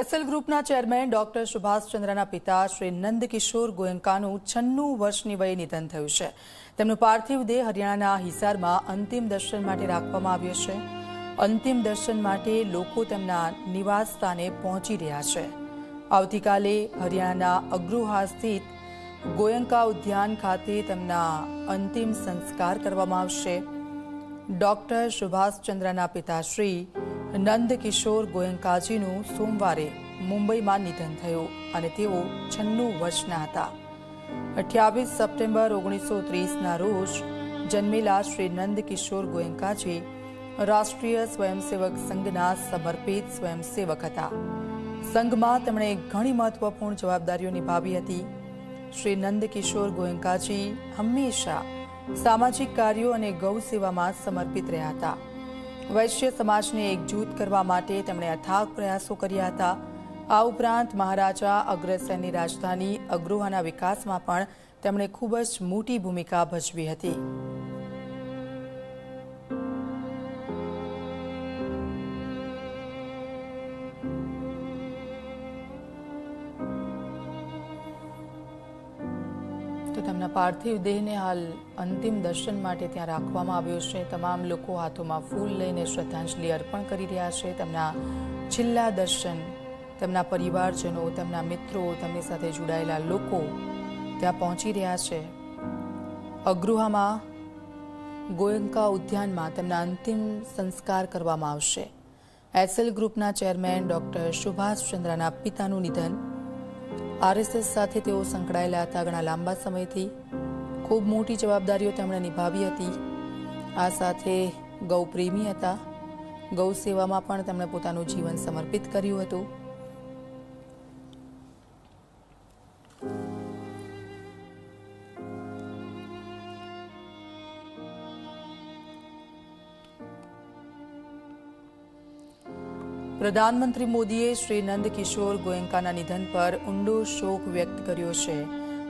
SL ગ્રુપના chairman doctor Subhash ચંદ્રના પિતા શ્રી નંદકિશોર ગોયંકાનું 96 વર્ષની વયે નિધન થયું છે। તેમનું પાર્થિવ દેહ હરિયાણાના હિસારમાં અંતિમ દર્શન માટે રાખવામાં આવ્યો છે। અંતિમ દર્શન માટે લોકો તેમના નિવાસ સ્થાને પહોંચી રહ્યા છે। આવતીકાલે હરિયાણાના અગ્રોહા સ્થિત ગોયંકા ઉદ્યાન ખાતે તેમના અંતિમ સંસ્કાર કરવામાં આવશે। ડોક્ટર સુભાષ ચંદ્રના પિતાશ્રી નંદકિશોર ગોયંકાજીનું સોમવારે મુંબઈમાં નિધન થયું અને તેઓ 96 વર્ષના હતા। 28 સપ્ટેમ્બર 1930ના રોજ જન્મેલા શ્રી નંદકિશોર ગોયંકાજી રાષ્ટ્રીય સ્વયંસેવક સંઘના સમર્પિત સ્વયંસેવક હતા। સંઘમાં તેમણે ઘણી મહત્વપૂર્ણ જવાબદારીઓ નિભાવી હતી। શ્રી નંદકિશોર ગોયંકાજી હંમેશા સામાજિક કાર્યો અને ગૌ સેવામાં સમર્પિત રહ્યા હતા। વૈશ્ય સમાજને એકજૂથ કરવા માટે તેમણે અથાગ પ્રયાસો કર્યા હતા। આ ઉપરાંત મહારાજા અગ્રસેનની રાજધાની અગ્રોહાના વિકાસમાં પણ તેમણે ખૂબ જ મોટી ભૂમિકા ભજવી હતી। તો તેમના પાર્થિવ દેહને હાલ અંતિમ દર્શન માટે ત્યાં રાખવામાં આવ્યો છે। તમામ લોકો હાથોમાં ફૂલ લઈને શ્રદ્ધાંજલિ અર્પણ કરી રહ્યા છે। તેમના છેલ્લા દર્શન તેમના પરિવારજનો, તેમના મિત્રો, તેમની સાથે જોડાયેલા લોકો ત્યાં પહોંચી રહ્યા છે। અગ્રોહામાં ગોયંકા ઉદ્યાનમાં તેમના અંતિમ સંસ્કાર કરવામાં આવશે। એસએલ ગ્રુપના ચેરમેન ડોક્ટર સુભાષ ચંદ્રના પિતાનું નિધન। આરએસએસ સાથે તેઓ સંકળાયેલા હતા ઘણા લાંબા સમયથી। ખૂબ મોટી જવાબદારીઓ તેમણે નિભાવી હતી। આ સાથે ગૌપ્રેમી હતા। ગૌ સેવામાં પણ તેમણે પોતાનું જીવન સમર્પિત કર્યું હતું। પ્રધાનમંત્રી મોદીએ શ્રી નંદકિશોર ગોયંકાના નિધન પર ઊંડો શોક વ્યક્ત કર્યો છે।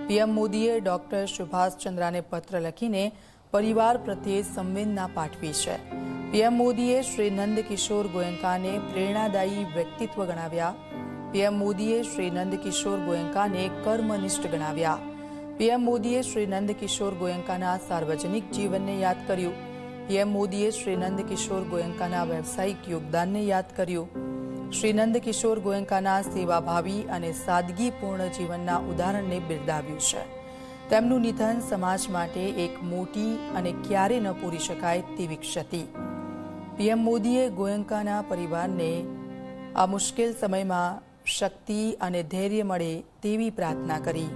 પીએમ મોદીએ ડોક્ટર સુભાષ ચંદ્રાને પત્ર લખીને પરિવાર પ્રત્યે સંવેદના પાઠવી છે। પીએમ મોદીએ શ્રી નંદકિશોર ગોયંકાને પ્રેરણાદાયી વ્યક્તિત્વ ગણાવ્યા। પીએમ મોદીએ શ્રી નંદકિશોર ગોયંકાને કર્મનિષ્ઠ ગણાવ્યા। પીએમ મોદીએ શ્રી નંદકિશોર ગોયંકાના સાર્વજનિક જીવનને યાદ કર્યું। પીએમ મોદીએ શ્રી નંદકિશોર ગોયંકાના વ્યવસાયિક યોગદાનને યાદ કર્યું। શ્રી નંદકિશોર ગોયંકાના સેવાભાવી અને સાદગીપૂર્ણ જીવનના ઉદાહરણને બિરદાવ્યું છે। તેમનું નિધન સમાજ માટે એક મોટી અને ક્યારે ન પૂરી શકાય તેવી ક્ષતિ। પીએમ મોદીએ ગોયંકાના પરિવારને આ મુશ્કેલ સમયમાં શક્તિ અને ધૈર્ય મળે તેવી પ્રાર્થના કરી।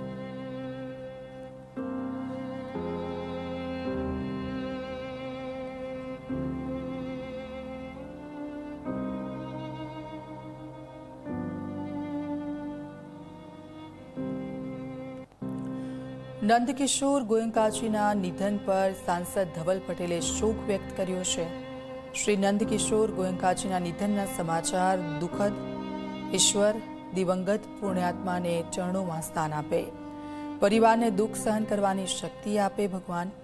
નંદકિશોર ગોયંકાજીના નિધન પર સાંસદ ધવલ પટેલે શોક વ્યક્ત કર્યો છે। શ્રી નંદકિશોર ગોયંકાજીના નિધનના સમાચાર દુઃખદ। ઈશ્વર દિવંગત પુણ્યાત્માને ચરણોમાં સ્થાન આપે। પરિવારને દુઃખ સહન કરવાની શક્તિ આપે ભગવાન।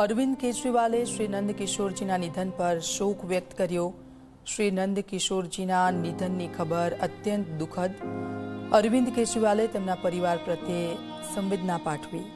અરવિંદ કેજરીવાલે શ્રી નંદકિશોરજીના નિધન પર શોક વ્યક્ત કર્યો। શ્રી નંદકિશોરજીના નિધનની ખબર અત્યંત દુઃખદ। અરવિંદ કેજરીવાલે તેમના પરિવાર પ્રત્યે સંવેદના પાઠવી।